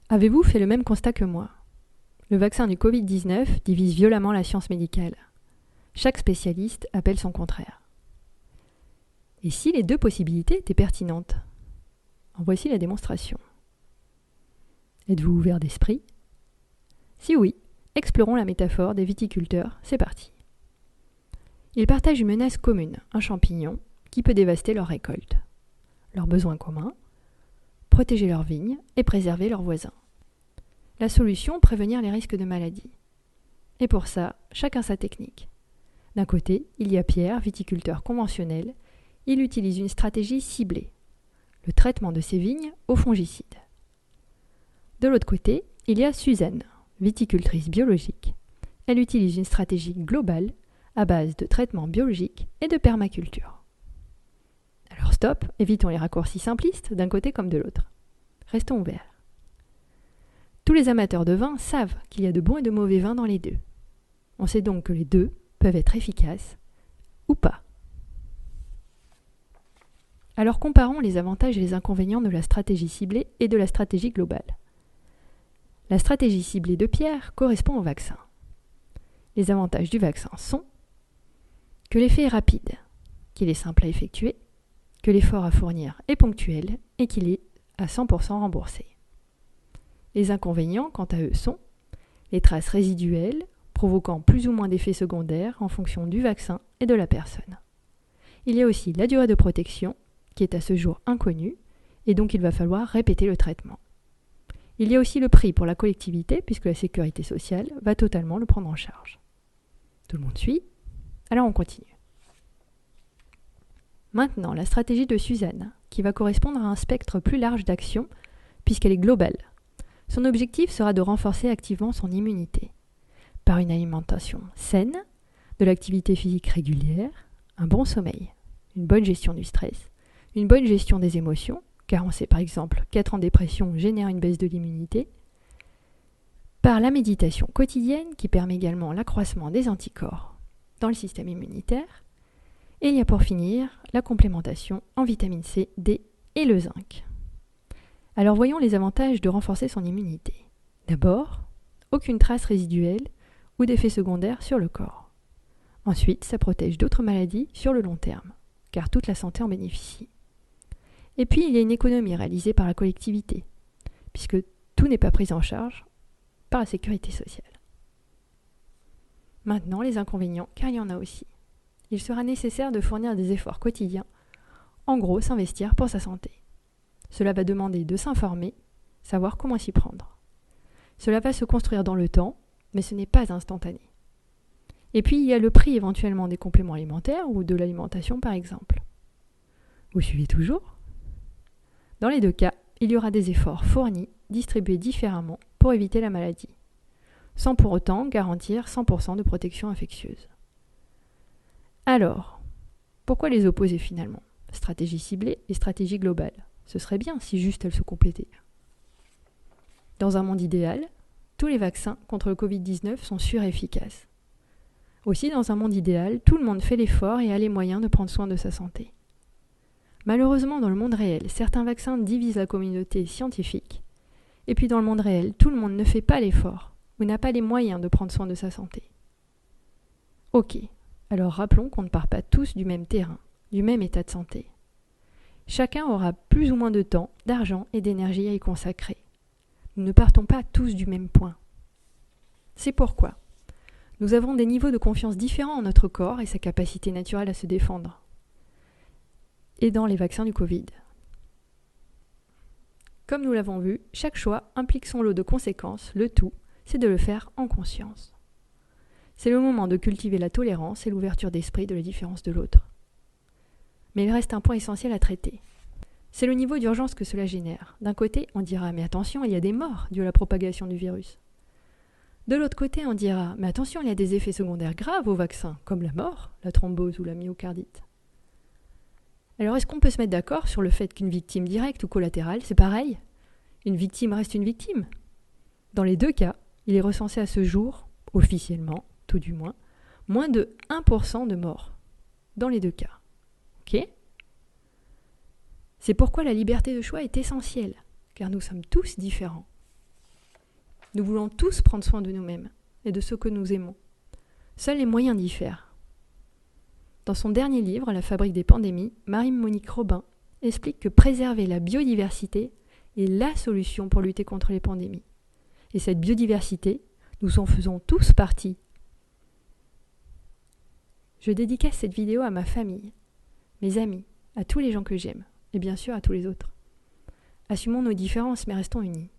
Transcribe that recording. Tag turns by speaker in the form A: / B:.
A: Avez-vous fait le même constat que moi ? Le vaccin du Covid-19 divise violemment la science médicale. Chaque spécialiste appelle son contraire. Et si les deux possibilités étaient pertinentes ? En voici la démonstration. Êtes-vous ouvert d'esprit ? Si oui, explorons la métaphore des viticulteurs, c'est parti. Ils partagent une menace commune, un champignon, qui peut dévaster leur récolte. Leurs besoins communs, protéger leurs vignes et préserver leurs voisins. La solution, prévenir les risques de maladie. Et pour ça, chacun sa technique. D'un côté, il y a Pierre, viticulteur conventionnel. Il utilise une stratégie ciblée, le traitement de ses vignes aux fongicides. De l'autre côté, il y a Suzanne, viticultrice biologique. Elle utilise une stratégie globale à base de traitements biologiques et de permaculture. Alors stop, évitons les raccourcis simplistes d'un côté comme de l'autre. Restons ouverts. Tous les amateurs de vin savent qu'il y a de bons et de mauvais vins dans les deux. On sait donc que les deux peuvent être efficaces ou pas. Alors comparons les avantages et les inconvénients de la stratégie ciblée et de la stratégie globale. La stratégie ciblée de Pierre correspond au vaccin. Les avantages du vaccin sont que l'effet est rapide, qu'il est simple à effectuer, que l'effort à fournir est ponctuel et qu'il est à 100% remboursé. Les inconvénients, quant à eux, sont les traces résiduelles provoquant plus ou moins d'effets secondaires en fonction du vaccin et de la personne. Il y a aussi la durée de protection, qui est à ce jour inconnue, et donc il va falloir répéter le traitement. Il y a aussi le prix pour la collectivité, puisque la sécurité sociale va totalement le prendre en charge. Tout le monde suit ? Alors on continue. Maintenant, la stratégie de Suzanne, qui va correspondre à un spectre plus large d'action, puisqu'elle est globale. Son objectif sera de renforcer activement son immunité, par une alimentation saine, de l'activité physique régulière, un bon sommeil, une bonne gestion du stress, une bonne gestion des émotions, car on sait par exemple qu'être en dépression génère une baisse de l'immunité, par la méditation quotidienne qui permet également l'accroissement des anticorps dans le système immunitaire, et il y a pour finir la complémentation en vitamine C, D et le zinc. Alors voyons les avantages de renforcer son immunité. D'abord, aucune trace résiduelle ou d'effets secondaires sur le corps. Ensuite, ça protège d'autres maladies sur le long terme, car toute la santé en bénéficie. Et puis, il y a une économie réalisée par la collectivité, puisque tout n'est pas pris en charge par la sécurité sociale. Maintenant, les inconvénients, car il y en a aussi. Il sera nécessaire de fournir des efforts quotidiens, en gros, s'investir pour sa santé. Cela va demander de s'informer, savoir comment s'y prendre. Cela va se construire dans le temps, mais ce n'est pas instantané. Et puis, il y a le prix éventuellement des compléments alimentaires ou de l'alimentation par exemple. Vous suivez toujours ? Dans les deux cas, il y aura des efforts fournis, distribués différemment pour éviter la maladie, sans pour autant garantir 100% de protection infectieuse. Alors, pourquoi les opposer finalement ? Stratégie ciblée et stratégie globale. Ce serait bien si juste elles se complétaient. Dans un monde idéal, tous les vaccins contre le Covid-19 sont sûrs et efficaces. Aussi, dans un monde idéal, tout le monde fait l'effort et a les moyens de prendre soin de sa santé. Malheureusement, dans le monde réel, certains vaccins divisent la communauté scientifique. Et puis dans le monde réel, tout le monde ne fait pas l'effort ou n'a pas les moyens de prendre soin de sa santé. Ok, alors rappelons qu'on ne part pas tous du même terrain, du même état de santé. Chacun aura plus ou moins de temps, d'argent et d'énergie à y consacrer. Nous ne partons pas tous du même point. C'est pourquoi nous avons des niveaux de confiance différents en notre corps et sa capacité naturelle à se défendre. Et dans les vaccins du Covid. Comme nous l'avons vu, chaque choix implique son lot de conséquences, le tout, c'est de le faire en conscience. C'est le moment de cultiver la tolérance et l'ouverture d'esprit de la différence de l'autre. Mais il reste un point essentiel à traiter. C'est le niveau d'urgence que cela génère. D'un côté, on dira « mais attention, il y a des morts dû à la propagation du virus ». De l'autre côté, on dira « mais attention, il y a des effets secondaires graves au vaccin, comme la mort, la thrombose ou la myocardite ». Alors est-ce qu'on peut se mettre d'accord sur le fait qu'une victime directe ou collatérale, c'est pareil ? Une victime reste une victime. Dans les deux cas, il est recensé à ce jour, officiellement, tout du moins de 1% de morts. Dans les deux cas. Ok ? C'est pourquoi la liberté de choix est essentielle, car nous sommes tous différents. Nous voulons tous prendre soin de nous-mêmes et de ceux que nous aimons. Seuls les moyens diffèrent. Dans son dernier livre, La fabrique des pandémies, Marie-Monique Robin explique que préserver la biodiversité est la solution pour lutter contre les pandémies. Et cette biodiversité, nous en faisons tous partie. Je dédicace cette vidéo à ma famille, mes amis, à tous les gens que j'aime, et bien sûr à tous les autres. Assumons nos différences, mais restons unis.